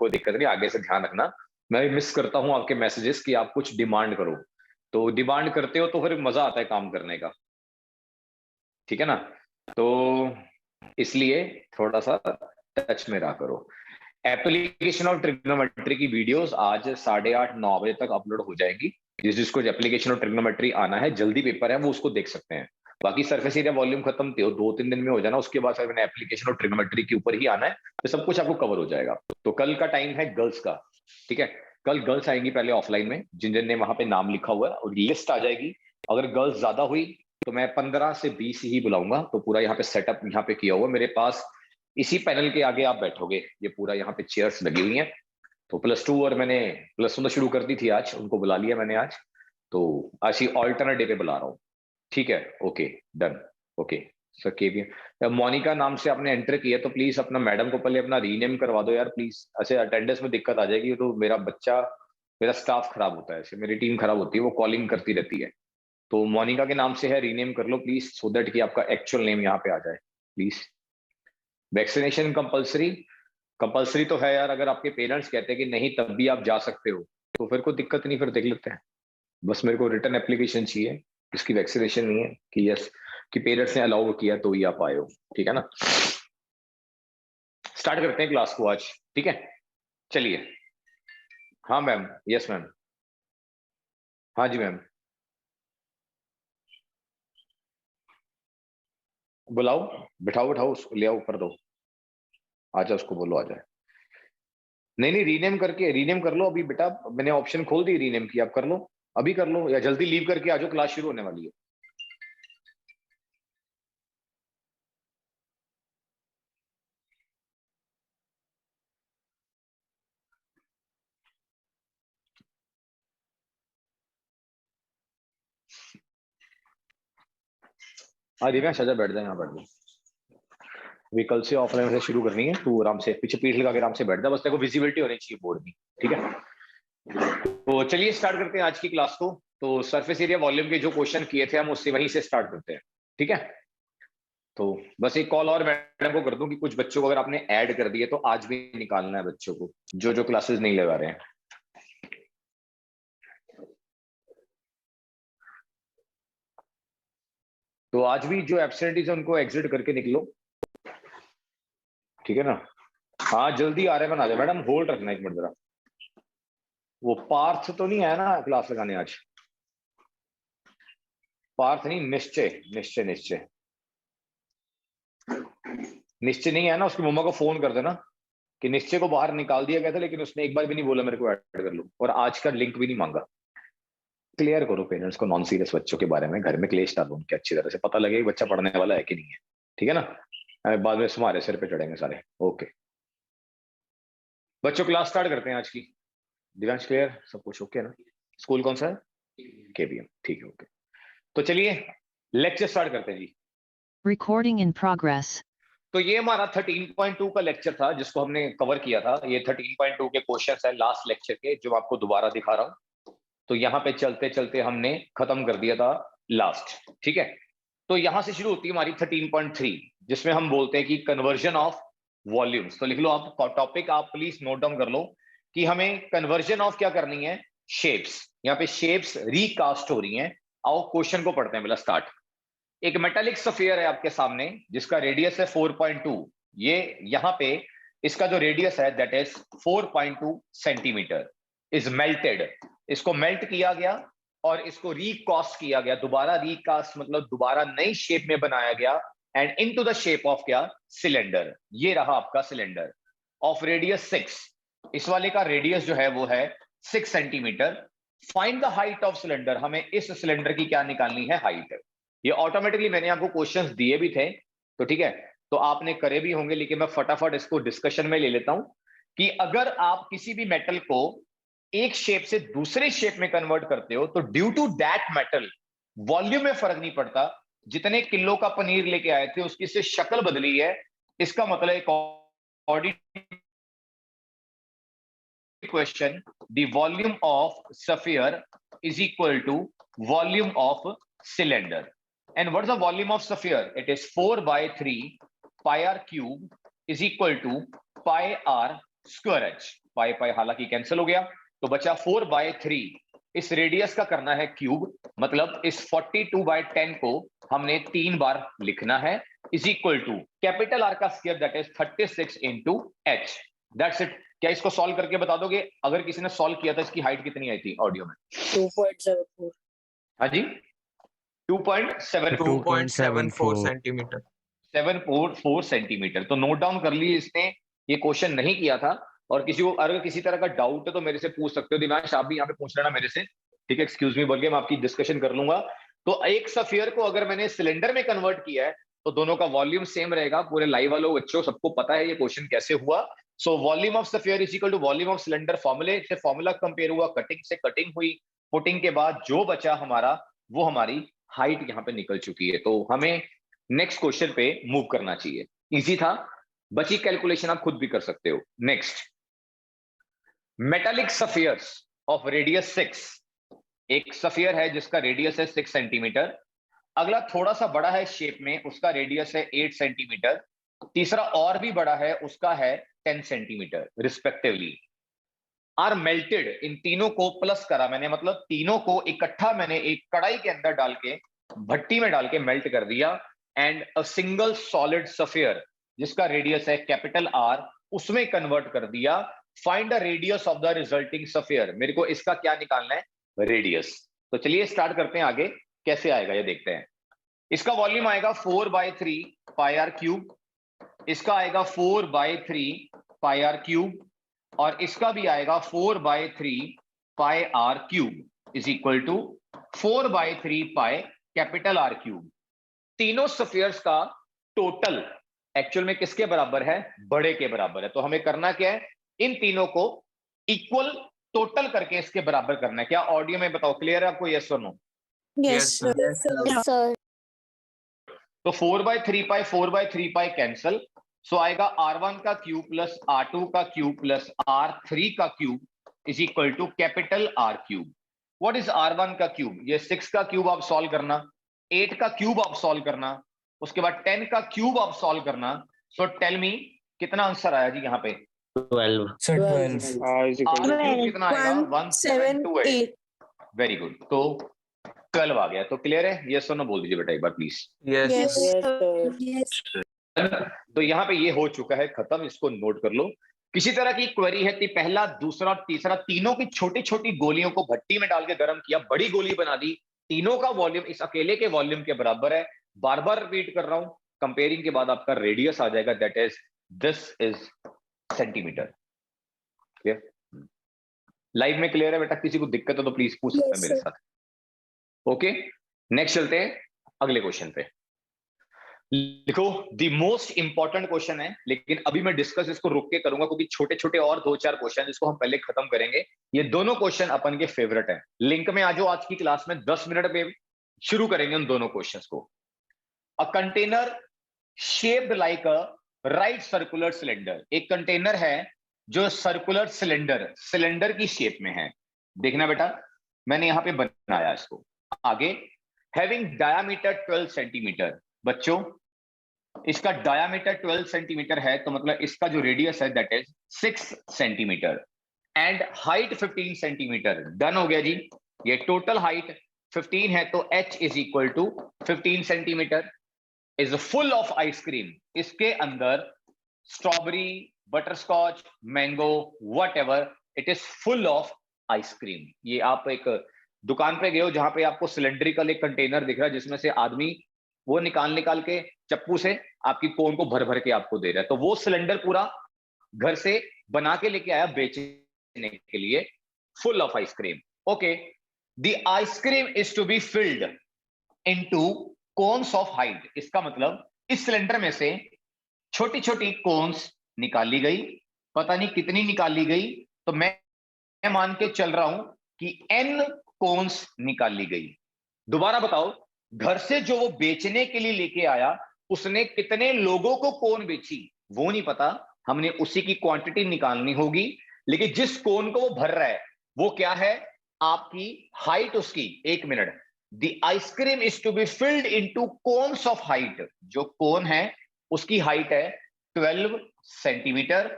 कोई दिक्कत नहीं, आगे से ध्यान रखना। मैं मिस करता हूँ आपके मैसेजेस कि आप कुछ डिमांड करो, तो डिमांड करते हो तो फिर मजा आता है काम करने का, ठीक है ना? तो इसलिए थोड़ा सा टच में रहा करो। एप्लीकेशन ऑफ ट्रिग्नोमेट्री की वीडियोस आज 8:30-9 बजे तक अपलोड हो जाएगी। जिसको एप्लीकेशन ऑफ ट्रिग्नोमेट्री आना है, जल्दी पेपर है, वो उसको देख सकते हैं। बाकी सरफेस एरिया वॉल्यूम खत्म थे 2-3 दिन में हो जाना, उसके बाद फिर मैंने एप्लीकेशन ऑफ ट्रिग्नोमेट्री के ऊपर ही आना है, तो सब कुछ आपको कवर हो जाएगा। तो कल का टाइम है गर्ल्स का, ठीक है? कल गर्ल्स आएंगी पहले ऑफलाइन में, जिन जिन ने वहां पे नाम लिखा हुआ है, और लिस्ट आ जाएगी। अगर गर्ल्स ज्यादा हुई तो मैं 15 से 20 ही बुलाऊंगा। तो पूरा यहाँ पे सेटअप यहाँ पे किया हुआ मेरे पास, इसी पैनल के आगे आप बैठोगे, ये पूरा यहाँ पे चेयर्स लगी हुई हैं। तो +2 और मैंने +1 तो शुरू कर दी थी आज, उनको बुला लिया मैंने आज। तो आज ही ऑल्टरनेट डे पे बुला रहा हूँ, ठीक है? Okay, done. ओके सर, के मोनिका नाम से आपने एंटर किया, तो प्लीज अपना मैडम को पहले अपना रीनेम करवा दो यार प्लीज, ऐसे अटेंडेंस में दिक्कत आ जाएगी। तो मेरा बच्चा, मेरा स्टाफ खराब होता है, ऐसे मेरी टीम खराब होती है, वो कॉलिंग करती रहती है। तो मोनिका के नाम से है, रीनेम कर लो प्लीज, सो दैट कि आपका एक्चुअल नेम यहाँ पे आ जाए प्लीज। वैक्सीनेशन कंपलसरी, कंपलसरी तो है यार। अगर आपके पेरेंट्स कहते हैं कि नहीं तब भी आप जा सकते हो, तो फिर कोई दिक्कत नहीं, फिर देख लेते हैं। बस मेरे को रिटर्न एप्लीकेशन चाहिए, इसकी वैक्सीनेशन नहीं है कि यस कि पेरेंट्स ने अलाउ किया तो ही आप आए हो, ठीक है ना? स्टार्ट करते हैं क्लास को आज, ठीक है? चलिए। हाँ मैम, यस मैम। हाँ जी मैम, बुलाओ, बिठाओ बिठाओ, ले आओ, ऊपर दो, आ जाओ, उसको बोलो आ जाए। नहीं नहीं, रीनेम करके, रीनेम कर लो अभी बेटा, मैंने ऑप्शन खोल दी रीनेम की, आप कर लो, अभी कर लो, या जल्दी लीव करके आ जाओ, क्लास शुरू होने वाली है। हाँ दिव्यांश आजा, बैठ जाए, यहाँ बैठ जाए। अभी कल से ऑफलाइन से शुरू करनी है, तू आराम से पीछे पीठ लगा के आराम से बैठ जा, बस तेरे को विजिबिलिटी होनी चाहिए बोर्ड की, ठीक है? तो चलिए स्टार्ट करते हैं आज की क्लास को। तो सरफेस एरिया वॉल्यूम के जो क्वेश्चन किए थे हम उससे वहीं से स्टार्ट करते हैं, ठीक है? तो बस एक कॉल और मैडम को कर दूं कि कुछ बच्चों को अगर आपने ऐड कर दिए तो आज भी निकालना है बच्चों को, जो जो क्लासेस नहीं लगा रहे हैं। तो आज भी जो एब्सेंटीज है उनको एग्जिट करके निकलो, ठीक है ना? हाँ जल्दी आ रहे हैं, बना जाए मैडम, होल्ड रखना एक मिनट जरा। वो पार्थ तो नहीं आया ना क्लास लगाने आज? पार्थ नहीं, निश्चय, निश्चय निश्चय निश्चय नहीं है ना, उसकी मम्मा को फोन कर देना कि निश्चय को बाहर निकाल दिया गया था, लेकिन उसने एक बार भी नहीं बोला मेरे को ऐड कर लो, और आज का लिंक भी नहीं मांगा। क्लियर करो पेरेंट्स को नॉन सीरियस बच्चों के बारे में, घर में क्लेश डालो उनके, अच्छी तरह से पता लगे कि बच्चा पढ़ने वाला है कि नहीं है, ठीक है ना? बाद में तुम्हारे सिर पे चढ़ेंगे सारे। ओके बच्चों, क्लास स्टार्ट करते हैं आज की। दिव्यांश क्लियर, सब कुछ ओके ना? स्कूल कौन सा है? KBM, ठीक है, ओके। तो चलिए लेक्चर स्टार्ट करते हैं जी। Recording in progress. तो ये हमारा 13.2 का लेक्चर था जिसको हमने कवर किया था। ये 13.2 के क्वेश्चंस है लास्ट लेक्चर के, जो आपको दोबारा दिखा रहा हूं। तो यहाँ पे चलते चलते हमने खत्म कर दिया था लास्ट, ठीक है? तो यहां से शुरू होती है हमारी 13.3, जिसमें हम बोलते हैं कि कन्वर्जन ऑफ वॉल्यूम्स। तो लिख लो आप टॉपिक, आप प्लीज नोट डाउन कर लो कि हमें कन्वर्जन ऑफ क्या करनी है, शेप्स। यहाँ पे शेप्स रिकास्ट हो रही हैं। आओ क्वेश्चन को पढ़ते हैं, पहला स्टार्ट। एक मेटालिक सफियर है आपके सामने जिसका रेडियस है 4.2। ये यहाँ पे इसका जो रेडियस है that is 4.2 centimetre, is melted. इसको मेल्ट किया गया और इसको रिकास्ट किया गया, दोबारा रिकास्ट मतलब दोबारा नई शेप में बनाया गया, and into the shape of क्या, सिलेंडर। ये रहा आपका सिलेंडर ऑफ रेडियस 6। इस वाले का रेडियस जो है वो है 6 centimetre. Find the height of cylinder, हमें इस सिलेंडर की क्या निकालनी है, हाइट। ये ऑटोमेटिकली मैंने आपको क्वेश्चंस दिए भी थे, तो ठीक है, तो आपने करे भी होंगे, लेकिन मैं फटाफट इसको डिस्कशन में ले लेता हूं कि अगर आप किसी भी मेटल को एक शेप से दूसरे शेप में कन्वर्ट करते हो तो due to that metal volume में फर्क नहीं पड़ता। जितने किलो का पनीर लेके आए थे उसकी से शक्ल बदली है, इसका मतलब question, the volume of sphere is equal to volume of cylinder. And what is the volume of sphere? It is 4/3 pi r cube is equal to pi r square H, pi pi हालांकि cancel हो गया, तो बचा 4/3। इस radius का करना है cube, मतलब इस 42/10 को हमने 3 बार लिखना है, is equal to capital r का square that is 36 into h. That's it. क्या इसको सॉल्व करके बता दोगे? अगर किसी ने सॉल्व किया था, इसकी हाइट कितनी आई थी ऑडियो में? 2.74। हाँ जी, 2.74 2.74 सेंटीमीटर। 7.4 सेंटीमीटर। तो नोट डाउन कर ली इसने, ये क्वेश्चन नहीं किया था। और किसी को अगर किसी तरह का डाउट है तो मेरे से पूछ सकते हो। दिव्यांश, आप भी यहाँ पे पूछ लेना मेरे से, ठीक है? एक्सक्यूज मी बोल के मैं आपकी डिस्कशन कर लूंगा। तो एक सफियर को अगर मैंने सिलेंडर में कन्वर्ट किया है तो दोनों का वॉल्यूम सेम रहेगा। पूरे लाइव वालों बच्चों सबको पता है ये क्वेश्चन कैसे हुआ। So volume of sphere is equal to volume of cylinder. फॉर्मूले से फॉर्मूला कंपेयर हुआ, कटिंग से कटिंग हुई, पुटिंग के बाद जो बचा हमारा वो हमारी हाइट यहाँ पे निकल चुकी है। तो हमें नेक्स्ट क्वेश्चन पे मूव करना चाहिए। इजी था, बची कैलकुलेशन आप खुद भी कर सकते हो। Next, metallic spheres of radius 6। एक सफियर है जिसका रेडियस है 6 सेंटीमीटर। अगला थोड़ा सा बड़ा है शेप में, उसका रेडियस है 8 सेंटीमीटर। तीसरा और भी बड़ा है, उसका है 10 सेंटीमीटर रिस्पेक्टिवली। आर मेल्टेड, इन तीनों को प्लस करा मैंने, मतलब तीनों को इकट्ठा मैंने एक कढ़ाई के अंदर डाल के, भट्टी में डाल के मेल्ट कर दिया। And a single solid sphere जिसका रेडियस है कैपिटल आर, उसमें कन्वर्ट कर दिया। Find the radius of the resulting sphere. मेरे को इसका क्या निकालना है? रेडियस। तो चलिए स्टार्ट करते हैं, आगे कैसे आएगा ये देखते हैं। इसका वॉल्यूम आएगा 4/3 पाई आर क्यूब, इसका आएगा 4/3 पाई आर क्यूब, और इसका भी आएगा 4/3 pi r cube is equal to 4/3 pi capital are cube. तीनों सफियर्स का टोटल एक्चुअल में किसके बराबर है? बड़े के बराबर है। तो हमें करना क्या है? इन तीनों को इक्वल टोटल करके इसके बराबर करना है। क्या ऑडियो में बताओ, क्लियर है आपको? यस और no? Yes, sir. Yes, sir. तो 4/3 पाई कैंसल, सो आएगा R1 का क्यूब प्लस R2 का क्यूब प्लस R3 का cube is equal to capital are cube. What is R1 का क्यूब? ये 6 का क्यूब आप सॉल्व करना, 8 का क्यूब आप सॉल्व करना, उसके बाद 10 का क्यूब आप सॉल्व करना। सो टेल मी कितना आंसर आया जी यहाँ पे? 12. Sir, 12. R क्यूब कितना आएगा? 1728। Very good. तो 12 आ गया। तो क्लियर है? यस और नो बोल दीजिए बेटा एक बार please. Yes. Yes, sir. Yes. तो यहाँ पे ये हो चुका है खत्म, इसको नोट कर लो। किसी तरह की क्वेरी है कि पहला, दूसरा, तीसरा, तीनों की छोटी छोटी गोलियों को भट्टी में डाल के गर्म किया, बड़ी गोली बना दी, तीनों का वॉल्यूम इस अकेले के वॉल्यूम के बराबर है। बार बार रिपीट कर रहा हूं, कंपेयरिंग के बाद आपका रेडियस आ जाएगा, that is this is centimetre. Clear? Live में क्लियर है बेटा? किसी को दिक्कत हो तो प्लीज पूछ सकते हैं मेरे साथ। ओके, नेक्स्ट चलते हैं अगले क्वेश्चन पे। लिखो, द मोस्ट इंपॉर्टेंट क्वेश्चन है, लेकिन अभी मैं डिस्कस इसको रुक के करूंगा क्योंकि छोटे छोटे और 2-4 क्वेश्चन जिसको हम पहले खत्म करेंगे। ये दोनों क्वेश्चन अपन के फेवरेट हैं। लिंक में आ जाओ, आज की क्लास में 10 मिनट में शुरू करेंगे उन दोनों क्वेश्चंस को। A container shaped like a right circular cylinder. एक कंटेनर है जो सर्कुलर सिलेंडर की शेप में है। देखना बेटा, मैंने यहां पे बनाया इसको। आगे, हैविंग डायामीटर 12 सेंटीमीटर। बच्चों, इसका डायामीटर 12 सेंटीमीटर है, तो मतलब इसका जो रेडियस है that is 6 centimetre and height 15 centimetre. Done हो गया जी। ये टोटल हाइट 15 है, तो h is equal to 15 centimetre. Is full of ice cream. इसके अंदर strawberry, butterscotch, mango, whatever, it is full of ice cream. ये आप एक दुकान पे गए हो जहां पे आपको सिलेंड्रिकल एक कंटेनर दिख रहा है जिसमें से आदमी वो निकाल के चप्पू से आपकी कोन को भर भर के आपको दे रहा है, तो वो सिलेंडर पूरा घर से बना के लेके आया बेचने के लिए, full of ice cream. Okay, the ice cream is to be filled into cones of height. इसका मतलब इस सिलेंडर में से छोटी छोटी कोन्स निकाली गई, पता नहीं कितनी निकाली गई, तो मैं मान के चल रहा हूं कि n कोन्स निकाली गई। दोबारा बताओ, घर से जो वो बेचने के लिए लेके आया उसने कितने लोगों को कोन बेची वो नहीं पता, हमने उसी की क्वांटिटी निकालनी होगी। लेकिन जिस कोन को वो भर रहा है वो क्या है? आपकी हाइट उसकी। एक minute, the ice cream is to be filled into cones of height. जो कोन है उसकी हाइट है 12 centimetre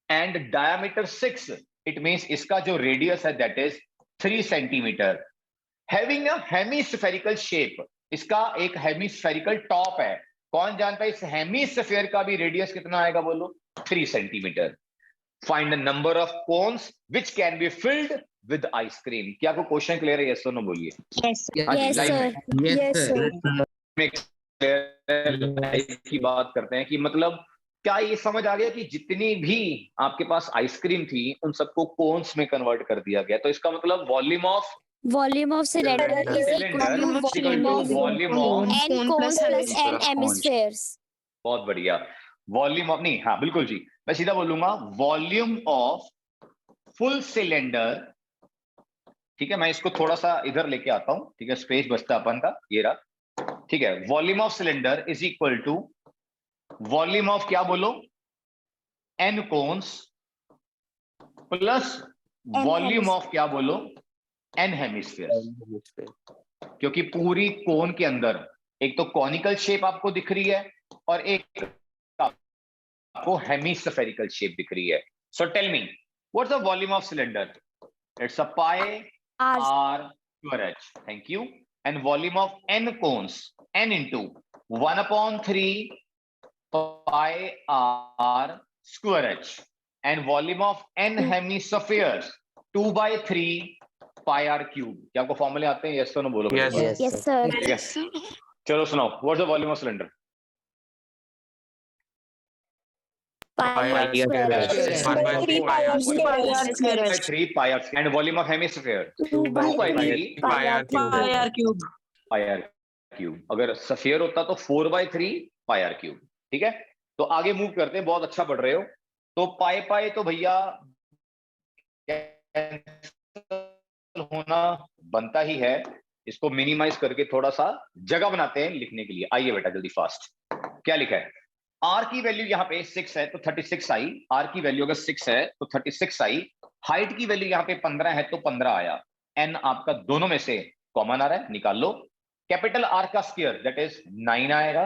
and diameter 6, it means इसका जो रेडियस है that is 3 centimetre. Having a hemispherical shape, इसका एक हेमिस्फेरिकल टॉप है। कौन जानता है इस हेमिस्फेयर का भी रेडियस कितना आएगा, बोलो 3 centimetre. Find the number of cones which can be filled with ice cream. क्या आपको क्वेश्चन क्लियर है? यस और नो बोलिए। Yes, हाँ जी, yes, लाइव sir. में Yes, sir. लाइव की बात करते हैं कि मतलब क्या ये समझ आ गया कि जितनी भी आपके पास आइसक्रीम थी उन सबको कोन्स में कन्वर्ट कर दिया गया। तो इसका मतलब volume of Volume of cylinder is cylinder equal to volume of volume of n cones plus n plus hemispheres. बहुत बढ़िया। वॉल्यूम ऑफ नहीं, हाँ बिल्कुल जी, मैं सीधा बोलूंगा वॉल्यूम ऑफ फुल सिलेंडर। ठीक है, मैं इसको थोड़ा सा इधर लेके आता हूं, ठीक है, स्पेस बचता अपन का, ये रहा। ठीक है, volume of cylinder is equal to volume of क्या बोलो, n cones plus volume of क्या बोलो, एन हेमिस्फीयर। क्योंकि पूरी कोन के अंदर एक तो कॉनिकल शेप आपको दिख रही है और एक आपको हेमिस्फेरिकल शेप दिख रही है। So tell me what's the volume of cylinder? It's a pi r square h. Thank you. And volume of n cones, n into 1/3 pi r square h. And volume of n hemispheres 2/3 pi r cube. क्या आपको फॉर्मूले आते हैं? Yes तो no बोलो। Yes. Yes, sir. ठीक है, चलो सुनाओ। What's the volume of cylinder? Pi r square h. 1/3 pi r square h. 3 pi r. And volume of hemisphere 2/3 pi r cube. pi r cube। अगर सफियर होता तो 4/3 pi r cube। ठीक है, तो आगे मूव करते हैं, बहुत अच्छा पढ़ रहे हो। तो पाई पाई तो भैया होना बनता ही है, इसको मिनिमाइज करके थोड़ा सा जगह बनाते हैं लिखने के लिए। आइए बेटा जल्दी फास्ट, क्या लिखा है? आर की वैल्यू यहाँ पे 6 है तो 36 आई। आर की वैल्यू अगर 6 है तो 36 आई। हाइट की वैल्यू यहाँ पे 15 है तो 15 आया। एन आपका दोनों में से कॉमन आ रहा है, निकाल लो। कैपिटल आर का स्क्वायर दैट इज 9 आएगा।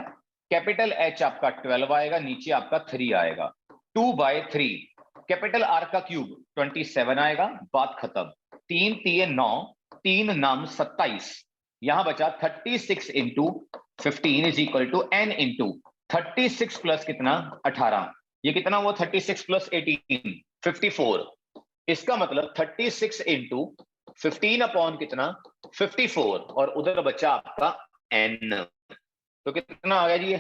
कैपिटल एच आपका 12 आएगा, नीचे आपका 3 आएगा। 2/3 कैपिटल आर का क्यूब 27 आएगा। बात खत्म। 3 3 9, 3 नाम 27। यहां बचा 36 into 15 is equal to n into 36 plus कितना 18। ये कितना हुआ? 36 प्लस 18 54। इसका मतलब 36 इंटू 15 अपॉन कितना 54 और उधर बचा आपका n। तो कितना आ गया जी?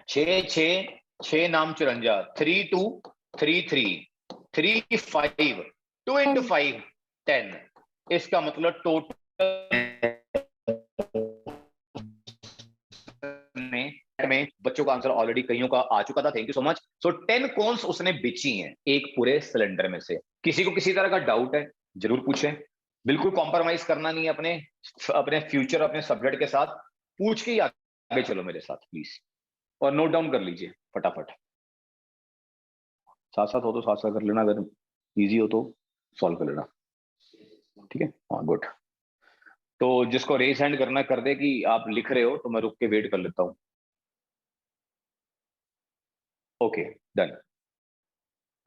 6 6 6 नाम 54, 3 2 3 3 3 5 2 इंटू 5 10। इसका मतलब टोटल में बच्चों का आंसर ऑलरेडी कईयों का आ चुका था। Thank you so much. So 10 cones उसने बेची हैं एक पूरे सिलेंडर में से। किसी को किसी तरह का डाउट है जरूर पूछें, बिल्कुल कॉम्प्रोमाइज करना नहीं है अपने अपने फ्यूचर अपने सब्जेक्ट के साथ। पूछ के ही आगे चलो मेरे साथ प्लीज, और नोट डाउन कर लीजिए फटाफट। साथ साथ हो तो साथ साथ कर लेना, अगर इजी हो तो सॉल्व कर लेना। ठीक है, हाँ गुड। तो जिसको रेज हैंड करना कर दे कि आप लिख रहे हो, तो मैं रुक के वेट कर लेता हूं। ओके डन,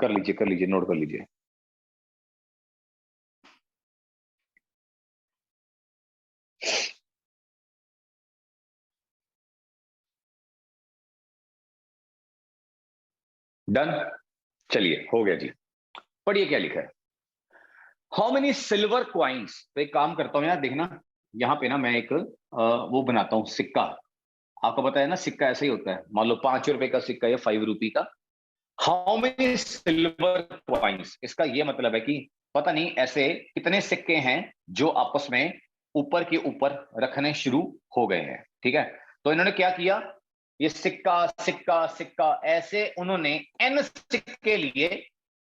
कर लीजिए नोट कर लीजिए। डन, चलिए हो गया जी। पढ़िए क्या लिखा है। How many silver coins. तो एक काम करता हूं यार, देखना यहाँ पे ना मैं एक वो बनाता हूं सिक्का। आपको पता है ना सिक्का ऐसा ही होता है। मान लो 5 रुपए का सिक्का या 5 रुपए का। हाउ मेनी सिल्वर क्वाइंस, इसका ये मतलब है कि पता नहीं ऐसे कितने सिक्के हैं जो आपस में ऊपर के ऊपर रखने शुरू हो गए हैं। ठीक है, तो इन्होंने क्या किया, ये सिक्का सिक्का सिक्का ऐसे उन्होंने n सिक्के लिए।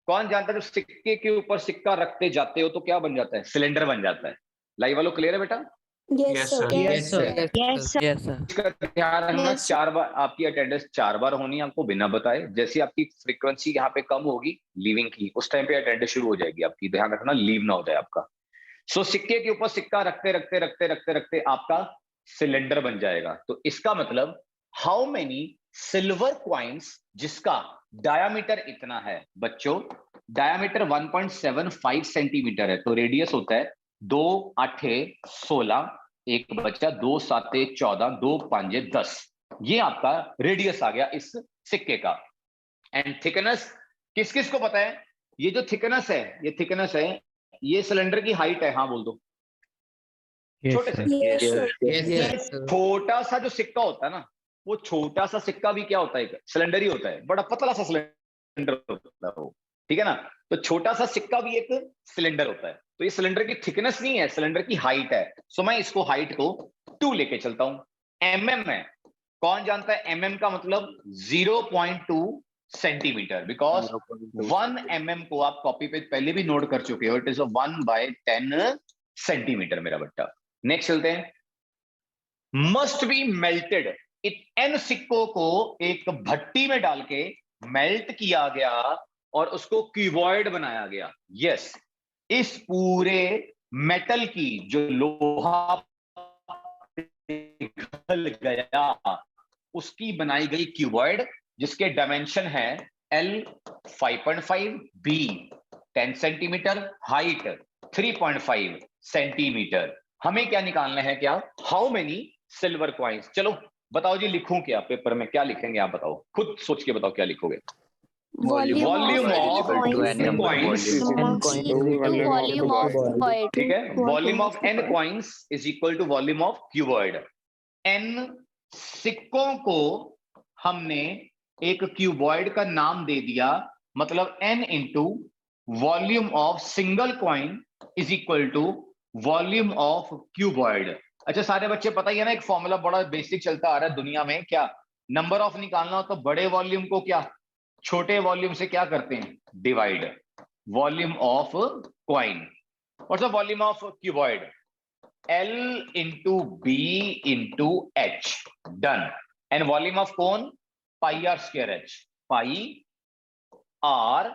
कौन जानता है जब सिक्के के ऊपर सिक्का रखते जाते हो तो क्या बन जाता है? सिलेंडर बन जाता है। लाइव वालों क्लियर है बेटा? Yes, sir. Yes, sir. Yes, sir. Yes, sir. इसका ध्यान रखना, Yes. 4 बार आपकी अटेंडेंस 4 बार होनी है आपको बिना बताए। जैसे आपकी फ्रीक्वेंसी यहाँ पे कम होगी लीविंग की, उस टाइम पे अटेंडेंस शुरू हो जाएगी आपकी। ध्यान रखना लीव ना हो जाए आपका। सो सिक्के के ऊपर सिक्का रखते रखते रखते रखते रखते आपका सिलेंडर बन जाएगा। तो इसका मतलब हाउ मेनी सिल्वर क्वाइंस, जिसका डायामीटर इतना है बच्चों, डायामीटर 1.75 सेंटीमीटर है, तो रेडियस होता है 2 8 16, एक बच्चा 2 7 14, 2 5 10, ये आपका रेडियस आ गया इस सिक्के का। एंड थिकनेस किस किस को पता है? ये जो थिकनेस है, ये थिकनेस है, ये सिलेंडर की हाइट है। हाँ बोल दो। छोटे से ये छोटा सा जो सिक्का होता है ना, वो छोटा सा सिक्का भी क्या होता है? सिलेंडर ही होता है, बड़ा पतला सा सिलेंडर होता है वो, ठीक है ना। तो छोटा सा सिक्का भी एक सिलेंडर होता है। तो ये सिलेंडर की थिकनेस नहीं है, सिलेंडर की हाइट है। सो मैं इसको हाइट को 2 लेके चलता हूं। एमएम है, कौन जानता है एमएम का मतलब? 0.2 सेंटीमीटर, बिकॉज 1 mm को आप कॉपी पे पहले भी नोट कर चुके हो, इट इज 1/10 सेंटीमीटर मेरा बट्टा। नेक्स्ट चलते हैं। मस्ट बी मेल्टेड, इन सिक्कों को एक भट्टी में डाल के मेल्ट किया गया और उसको क्यूबॉइड बनाया गया। यस, इस पूरे मेटल की जो लोहा पिघल गया उसकी बनाई गई क्यूबॉइड, जिसके डायमेंशन है L 5.5, B 10 centimetre, height 3.5 centimetre. हमें क्या निकालना है? क्या? How many silver coins. चलो बताओ जी, लिखूं क्या पेपर में? क्या लिखेंगे आप बताओ, खुद सोच के बताओ क्या लिखोगे। वॉल्यूम ऑफ कॉइन्स, ठीक है, volume of n coins is equal to volume of cuboid. n सिक्कों को हमने एक क्यूबॉइड का नाम दे दिया, मतलब n into volume of single coin is equal to volume of cuboid. अच्छा सारे बच्चे पता ही है ना, एक फॉर्मूला बड़ा बेसिक चलता आ रहा है दुनिया में, क्या? नंबर ऑफ निकालना हो तो बड़े वॉल्यूम को क्या छोटे वॉल्यूम से क्या करते हैं? Divide. Volume of coin, what's the volume of cuboid? L into B into H, done. And volume of cone? Pi R square H, pi R,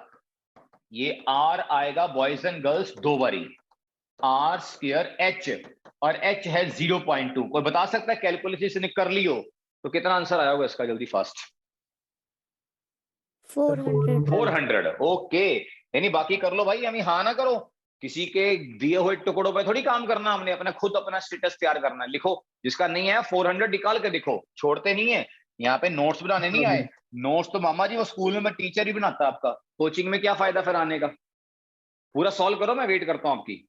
ये आर आएगा बॉयज एंड गर्ल्स दो बारी, आर स्क्वायर एच, और H है 0.2। कोई बता सकता है कैलकुलेशन कर ली हो तो कितना आंसर आया होगा इसका? जल्दी फास्ट। 400। ओके, यानी बाकी कर लो भाई, हमें हाँ ना करो, किसी के दिए हुए टुकड़ों पे थोड़ी काम करना, हमने अपना खुद अपना स्टेटस तैयार करना है। लिखो, जिसका नहीं है 400 निकाल के दिखो, छोड़ते नहीं है। यहाँ पे नोट्स बनाने नहीं आए, नोट्स तो मामा जी वो स्कूल में मैं टीचर ही बनाता, आपका कोचिंग में क्या फायदा फिर आने का? पूरा सॉल्व करो, मैं वेट करता हूं आपकी।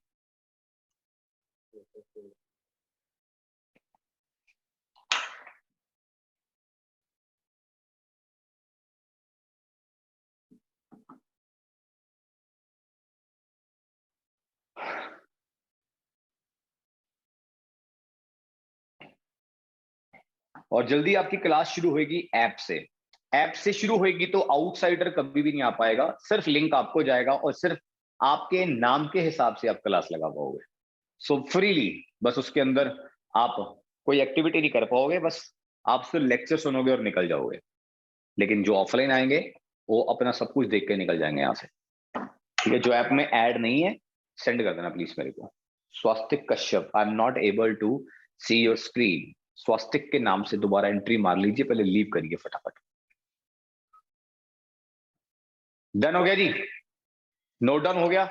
और जल्दी आपकी क्लास शुरू होगी ऐप से। ऐप से शुरू होगी तो आउटसाइडर कभी भी नहीं आ पाएगा, सिर्फ लिंक आपको जाएगा और सिर्फ आपके नाम के हिसाब से आप क्लास लगा पाओगे। सो फ्रीली, बस उसके अंदर आप कोई एक्टिविटी नहीं कर पाओगे, बस आप सिर्फ लेक्चर सुनोगे और निकल जाओगे। लेकिन जो ऑफलाइन आएंगे वो अपना सब कुछ देख के निकल जाएंगे यहाँ से। ठीक है, जो ऐप में ऐड नहीं है सेंड कर देना प्लीज मेरे को। Swastik Kashyap, I am not able to see your screen. Swastik के नाम से दोबारा एंट्री मार लीजिए, पहले लीव करिए फटाफट। डन हो गया जी? नोट डाउन हो गया?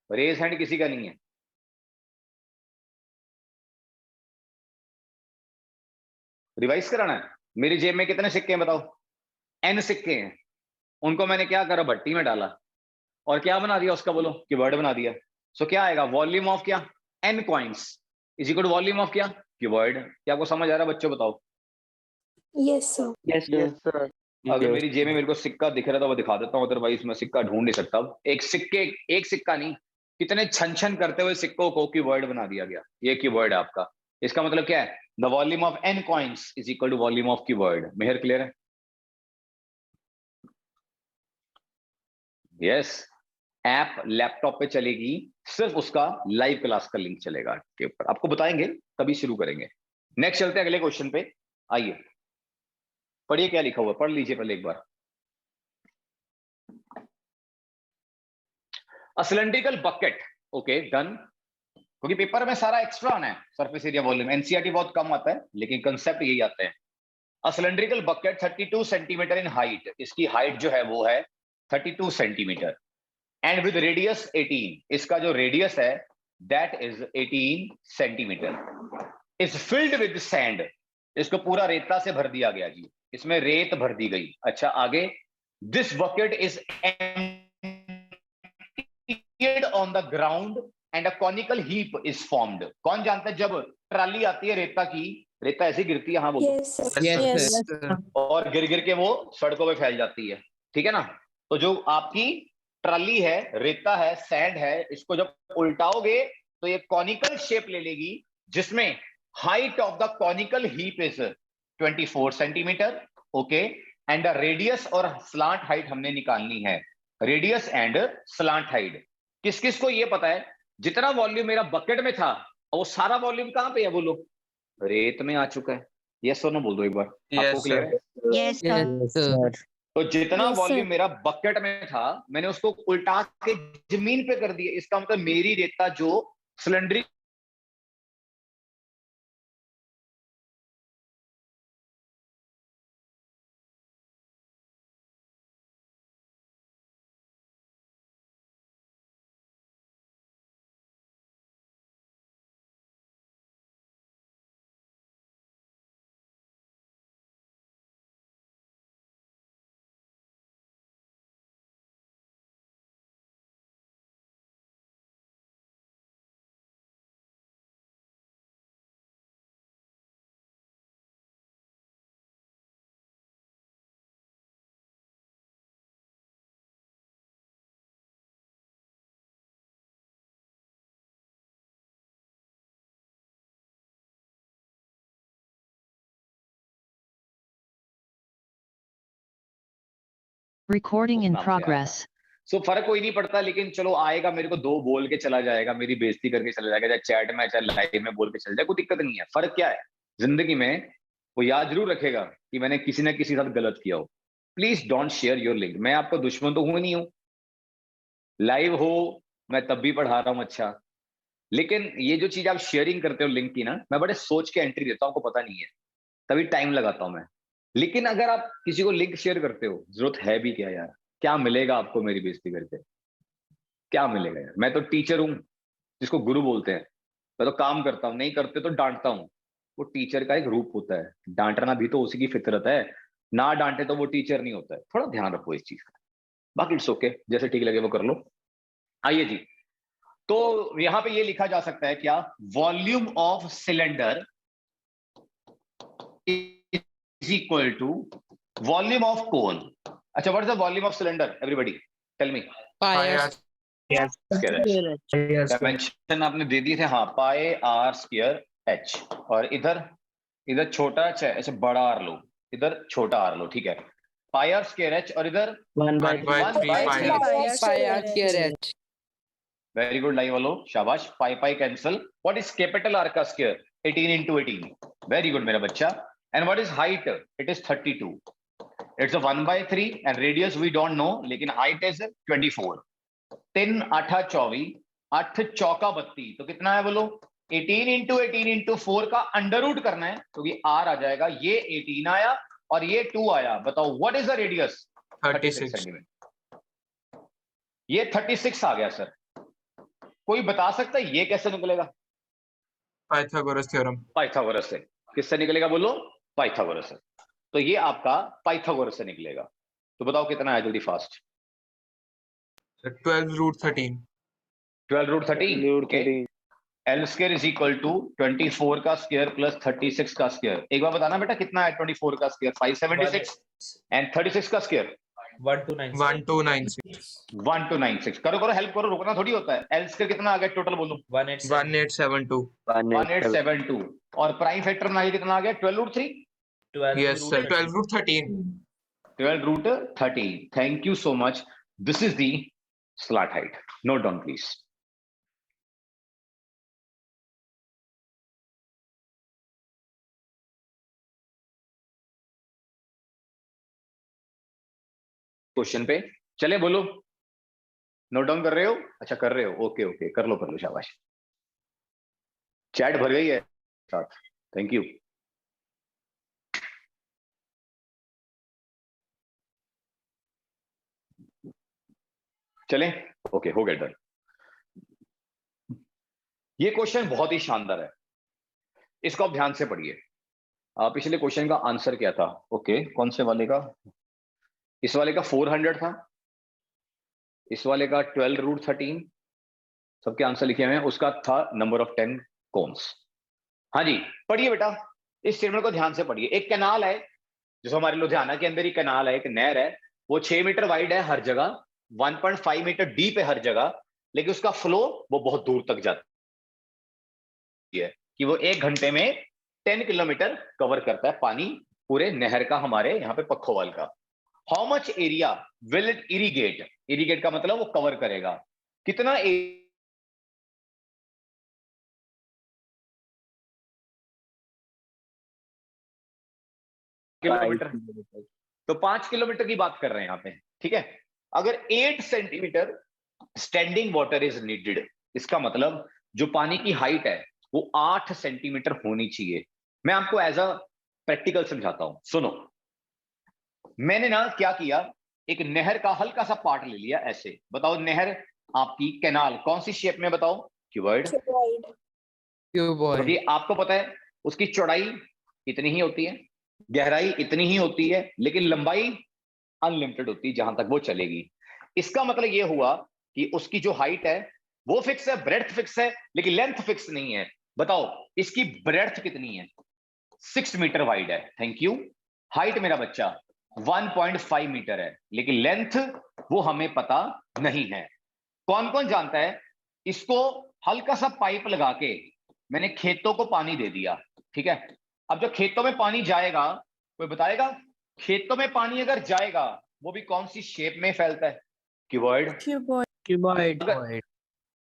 रेज हैंड किसी का नहीं है? रिवाइज कराना है? मेरी जेब में कितने सिक्के हैं बताओ? n सिक्के हैं, उनको मैंने क्या करा? भट्टी में डाला और क्या बना दिया उसका? बोलो, कीवर्ड बना दिया। सो क्या आएगा? वॉल्यूम ऑफ क्या? n coins is equal to volume of क्या? कीवर्ड। क्या आपको समझ आ रहा है बच्चों? बताओ। Yes sir. Yes, sir. अगर मेरी जेब में मेरे को सिक्का दिख रहा था वो दिखा देता हूँ, अदरवाइज मैं सिक्का ढूंढ नहीं सकता। एक सिक्का नहीं, कितने छन छन करते हुए सिक्कों को कीवर्ड बना दिया गया। ये कीवर्ड है आपका। इसका मतलब क्या है? The volume of n coins is equal to volume of cuboid. Mehar clear है? यस। ऐप लैपटॉप पे चलेगी, सिर्फ उसका लाइव क्लास का लिंक चलेगा के ऊपर, आपको बताएंगे तभी शुरू करेंगे। नेक्स्ट चलते हैं अगले क्वेश्चन पे। आइए पढ़िए क्या लिखा हुआ, पढ़ लीजिए पहले एक बार। A cylindrical bucket, okay done. क्योंकि पेपर में सारा एक्स्ट्रा आना है, सरफेस एरिया वॉल्यूम, एनसीईआरटी बहुत कम आता है लेकिन कंसेप्ट यही आते हैं। अ cylindrical bucket 32 centimetre in height, इसकी हाइट जो है वो है 32 सेंटीमीटर, एंड विद रेडियस 18, इसका जो रेडियस है that is 18 centimetre, is filled with sand, इसको पूरा रेता से भर दिया गया जी, इसमें रेत भर दी गई। अच्छा आगे, this bucket is on the ground and a conical heap is formed. कौन जानता है जब ट्राली आती है रेता की, रेता ऐसे गिरती है, हाँ बोलो, Yes, sir. और गिर गिर के वो सड़कों पे फैल जाती है, ठीक है ना। तो जो आपकी ट्राली है, रेता है, सैंड है, इसको जब उल्टाओगे तो ये कॉनिकल शेप ले लेगी, जिसमें height of the conical heap is 24 centimetre, okay, and radius और स्लांट हाइट हमने निकालनी है, रेडियस एंड स्लांट हाइट। किस किस को ये पता है जितना वॉल्यूम मेरा बकेट में था वो सारा वॉल्यूम कहां पे है, बोलो, रेत में आ चुका है। यस और नो बोल दो एक बार, आपको क्लियर है? Yes, sir. तो जितना Yes, sir. वॉल्यूम मेरा बकेट में था मैंने उसको उल्टा के जमीन पे कर दिया, इसका मतलब मेरी रेता जो सिलेंडरी Recording in नाम से आया था। progress. सो फर्क कोई नहीं पड़ता, लेकिन चलो आएगा, मेरे को दो बोल के चला जाएगा, मेरी बेइज्जती करके चला जाएगा, चाहे चैट में चाहे लाइव में बोल के चला जाए, कोई दिक्कत नहीं है। फर्क क्या है जिंदगी में, वो याद जरूर रखेगा कि मैंने किसी ना किसी के साथ गलत किया हो। Please don't share your link. मैं आपका दुश्मन तो हूं नहीं हूं, लाइव हो मैं तब भी पढ़ा रहा हूं, अच्छा, लेकिन ये जो चीज आप शेयरिंग करते हो लिंक की ना, मैं बड़े सोच के एंट्री देता हूं, आपको पता नहीं है, तभी टाइम लगाता हूं मैं। लेकिन अगर आप किसी को लिंक शेयर करते हो, जरूरत है भी क्या यार, क्या मिलेगा आपको मेरी बेइज्जती करके, क्या मिलेगा यार। मैं तो टीचर हूं जिसको गुरु बोलते हैं, मैं तो काम करता हूं, नहीं करते तो डांटता हूं। वो टीचर का एक रूप होता है, डांटना भी तो उसी की फितरत है, ना डांटे तो वो टीचर नहीं होता है, थोड़ा ध्यान रखो इस चीज का। बाकी इट्स ओके, जैसे ठीक लगे वो कर लो। आइए जी, तो यहां पे ये लिखा जा सकता है क्या, volume of cylinder is equal to volume of cone. अच्छा, what is the volume of cylinder, everybody tell me. Dimension आपने दे दिए थे, हाँ, पाई आर स्क्वायर एच, और इधर इधर छोटा अच्छा बड़ा आर लो, इधर छोटा आर लो, ठीक है, पाई आर स्क्वायर एच, और इधर 1/3 वेरी गुड, लाइव वालो, शाबाश, pi pi cancel. What is capital r का स्क्वायर, 18 into 18, वेरी गुड मेरा बच्चा। And what is height, it is 32, it's 1/3, and radius we don't know, लेकिन हाइट इज 24। 3 8 24, 8 चौका 32, तो कितना है बोलो, 18 into 18 into 4 का अंडर रूट करना है, क्योंकि आर आ जाएगा, ये 18 आया और ये 2 आया, बताओ what is the radius, 36 centimetre. ये 36 आ गया सर, कोई बता सकता है ये कैसे निकलेगा? Pythagoras theorem. पाइथागोरस से। किससे निकलेगा बोलो, पाइथागोरस से। तो ये आपका पाइथागोरस से निकलेगा। तो बताओ कितना है, जल्दी fast. 12√13। 12√13, okay. L square is equal to 24 का स्क्वायर प्लस 36 का स्क्वायर। एक बार बताना बेटा कितना है 24 का स्क्वायर, 576, एंड 36 का स्क्वायर 1296। 1296। करो करो, हेल्प करो, रुकना थोड़ी होता है। एल स्क्वायर कितना आ गया टोटल बोलो, 1872। 1872, और प्राइम फैक्टर में कितना आ गया, 12√3, Yes sir, 12√13। 12√13। Thank you so much, this is the slot height, note down please. Question पे चले, बोलो, नोट डाउन कर रहे हो, अच्छा कर रहे हो, ओके ओके, कर लो, शाबाश। चैट भर गई है साथ, थैंक यू। चलें, ओके, हो गया डन। ये क्वेश्चन बहुत ही शानदार है, इसको आप ध्यान से पढ़िए। पिछले क्वेश्चन का आंसर क्या था? ओके, कौन से वाले का? इस वाले का 400 था, इस वाले का 12√13, सबके आंसर लिखे हुए हैं। उसका था नंबर ऑफ 10 कोन्स। हाँ जी, पढ़िए बेटा, इस स्टेटमेंट को ध्यान से पढ़िए। एक कैनाल है, जैसे हमारे लुधियाना के अंदर ही कैनाल है, एक नहर है, वो 6 मीटर वाइड है हर जगह, 1.5 मीटर डीप है हर जगह, लेकिन उसका फ्लो वो बहुत दूर तक जाती है कि वो 1 घंटे में 10 किलोमीटर कवर करता है पानी पूरे नहर का, हमारे यहाँ पे पखोवाल का। How much area will it irrigate? Irrigate का मतलब वो कवर करेगा, कितना किलोमीटर? तो 5 किलोमीटर की बात कर रहे हैं यहाँ पे, ठीक है। अगर 8 centimetre standing water is needed, इसका मतलब जो पानी की हाइट है वो 8 सेंटीमीटर होनी चाहिए। मैं आपको एज अ प्रैक्टिकल समझाता हूं, सुनो। मैंने ना क्या किया, एक नहर का हल्का सा पार्ट ले लिया, ऐसे बताओ, नहर आपकी कैनाल कौन सी शेप में? बताओ, क्यूबॉइड। क्योंकि आपको पता है उसकी चौड़ाई इतनी ही होती है, गहराई इतनी ही होती है, लेकिन लंबाई अनलिमिटेड होती है जहां तक वो चलेगी। इसका मतलब ये हुआ कि उसकी जो हाइट है वो फिक्स है, ब्रेड्थ फिक्स है, लेकिन लेंथ फिक्स नहीं है। बताओ इसकी ब्रेड्थ कितनी है? 6 मीटर वाइड है, थैंक यू। हाइट मेरा बच्चा 1.5 मीटर है, लेकिन लेंथ वो हमें पता नहीं है। कौन कौन जानता है? इसको हल्का सा पाइप लगा के मैंने खेतों को पानी दे दिया, ठीक है। अब जब खेतों में पानी जाएगा, कोई बताएगा खेतों में पानी अगर जाएगा वो भी कौन सी शेप में फैलता है? क्यूबॉइड। अगर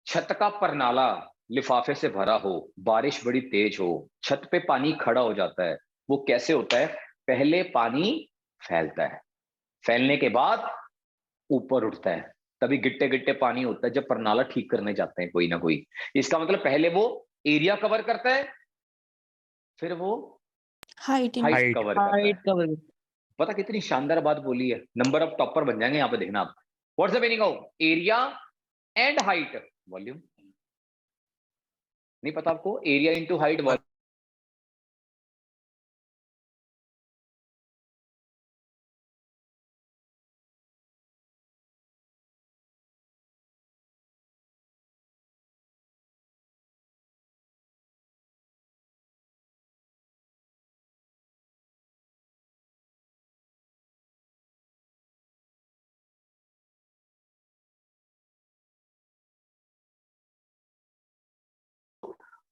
छत का परनाला लिफाफे से भरा हो, बारिश बड़ी तेज हो, छत पे पानी खड़ा हो जाता है, वो कैसे होता है? पहले पानी फैलता है, फैलने के बाद ऊपर उठता है, तभी गिट्टे गिट्टे पानी होता है जब परनाला ठीक करने जाते हैं कोई ना कोई। इसका मतलब पहले वो एरिया कवर करता है, फिर वो हाइट कवर करता है। पता कितनी शानदार बात बोली है, नंबर ऑफ टॉपर बन जाएंगे यहाँ पे, देखना आप। What's the meaning of area and height? Volume. नहीं पता आपको? Area into height volume.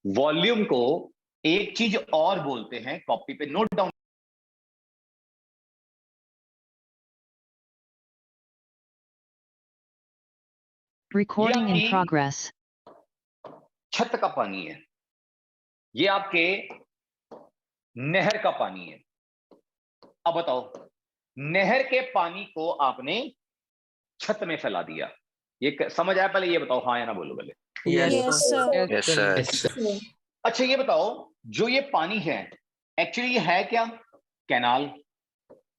Volume को एक चीज और बोलते हैं, कॉपी पे note down. Recording in progress. छत का पानी है, ये आपके नहर का पानी है। अब बताओ, नहर के पानी को आपने छत में फैला दिया, ये समझ आया? पहले ये बताओ, हाँ या ना बोलो पहले। Yes, sir. Yes, sir. अच्छा ये बताओ, जो ये पानी है एक्चुअली ये है क्या? कैनाल।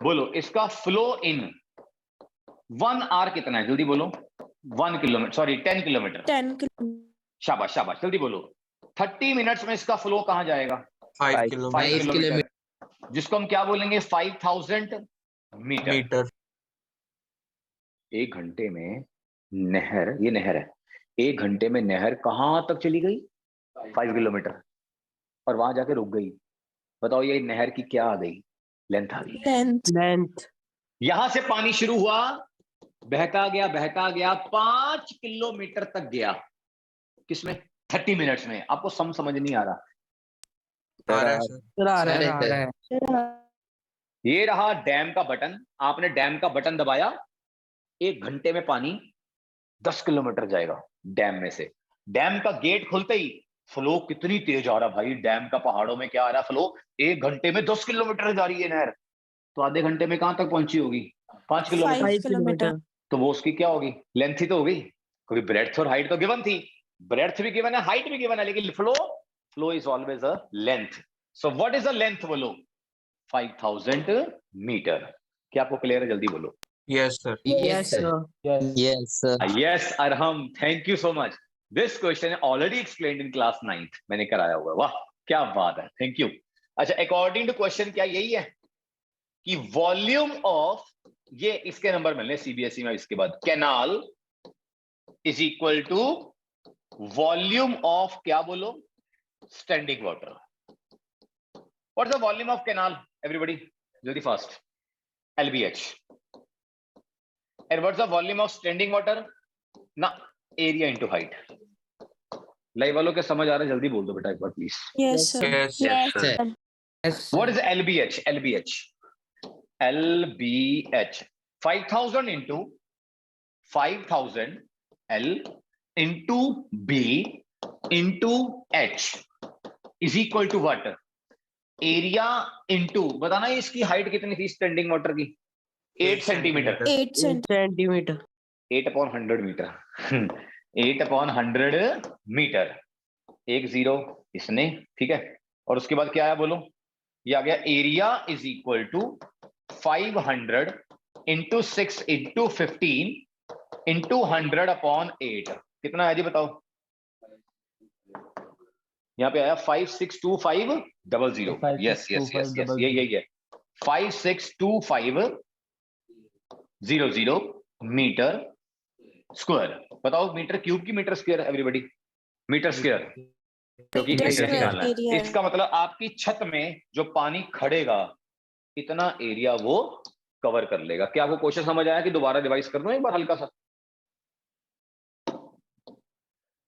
बोलो इसका फ्लो इन 1 आवर कितना है? जल्दी बोलो। 1 किलोमीटर, सॉरी 10 किलोमीटर। 10 kilometers. शाबाश शाबाश, जल्दी बोलो। 30 मिनट्स में इसका फ्लो कहां जाएगा? 5 5 किलोमीटर किलोमीटर, जिसको हम क्या बोलेंगे? 5000 मीटर। 1 घंटे में नहर, ये नहर है, 1 घंटे में नहर कहां तक चली गई? 5 किलोमीटर, और वहां जाके रुक गई। बताओ ये नहर की क्या आ गई? लेंथ आ गई। Length. यहां से पानी शुरू हुआ, बहता गया 5 किलोमीटर तक गया। किसमें? 30 मिनट्स में। आपको समझ नहीं आ रहा? आ रहा है सर। ये रहा डैम का बटन, आपने डैम का बटन दबाया, 1 घंटे में पानी 10 किलोमीटर जाएगा डैम में से। डैम का गेट खुलते ही फ्लो कितनी तेज आ रहा भाई, डैम का पहाड़ों में क्या आ रहा फ्लो? 1 घंटे में 10 किलोमीटर जा रही है नहर, तो आधे घंटे में कहां तक पहुंची होगी? 5 किलोमीटर। 5 kilometers. तो वो उसकी क्या होगी? लेंथ ही तो होगी, क्योंकि ब्रेड्थ और हाइट तो गिवन थी। ब्रेड्थ भी गिवन है, हाइट भी गिवन है, लेकिन flow is always a length. So what is a length? बोलो 5000 मीटर। क्या आपको क्लियर है? जल्दी बोलो। Yes, sir. Yes, sir. Yes, sir. Yes, Arham, thank you so much. This question already explained in class 9th. मैंने कराया हुआ है। वाह क्या बात है, थैंक यू। अच्छा, अकॉर्डिंग टू क्वेश्चन क्या यही है कि वॉल्यूम ऑफ, ये इसके नंबर मिलने सीबीएसई में इसके बाद, canal is equal to volume of, क्या बोलो, standing water. What is the volume of canal everybody, जल्दी fast, LBH। And what is the volume of standing water ना, एरिया इनटू हाइट। लाइव वालों के समझ आ रहा है, जल्दी बोल दो बेटा एक बार please. Yes, sir. Yes, Yes, sir. sir. What is LBH? LBH 5000 into 5000 L into B into H is equal to what? Area into, बताना इसकी हाइट कितनी थी स्टैंडिंग वाटर की? 8 सेंटीमीटर। 8 centimeter. 8/100 मीटर 8/100 मीटर, 1 0 इसने, ठीक है। और उसके बाद क्या आया बोलो, ये आ गया area is equal to 500 into 6 into 15 into 100/8। कितना है जी बताओ? यहाँ पे आया 562500। यस यस यस यस, यही है 56250 मीटर स्क्वायर। बताओ मीटर क्यूब की metre square? Everybody metre square, क्योंकि Meter एरिया square निकालना है। area है। इसका मतलब आपकी छत में जो पानी खड़ेगा इतना एरिया वो कवर कर लेगा। क्या आपको क्वेश्चन समझ आया कि दोबारा रिवाइज कर दूं एक बार हल्का सा?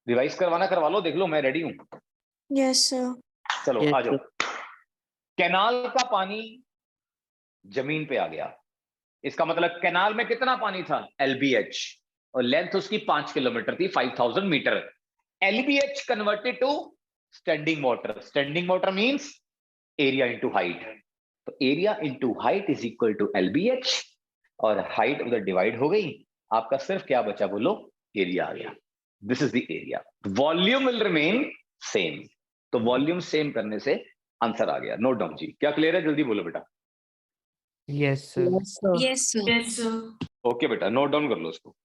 रिवाइज करवाना करवा लो, देख लो मैं रेडी हूं। Yes, sir. चलो Yes, आ जाओ। कैनाल का पानी जमीन पे आ गया, इसका मतलब कैनाल में कितना पानी था? LBH, और लेंथ उसकी 5 किलोमीटर थी, 5000 metre. LBH converted to standing water. Standing water means area into height. तो area into height is equal to LBH, और हाइट उधर डिवाइड हो गई, आपका सिर्फ क्या बचा बोलो? एरिया आ गया। This is the area. Volume will remain same. तो वॉल्यूम सेम करने से आंसर आ गया। नोट डाउन जी, क्या क्लियर है? जल्दी बोलो बेटा। Yes, sir. Yes, sir. Okay बेटा, नोट डाउन कर लो उसको।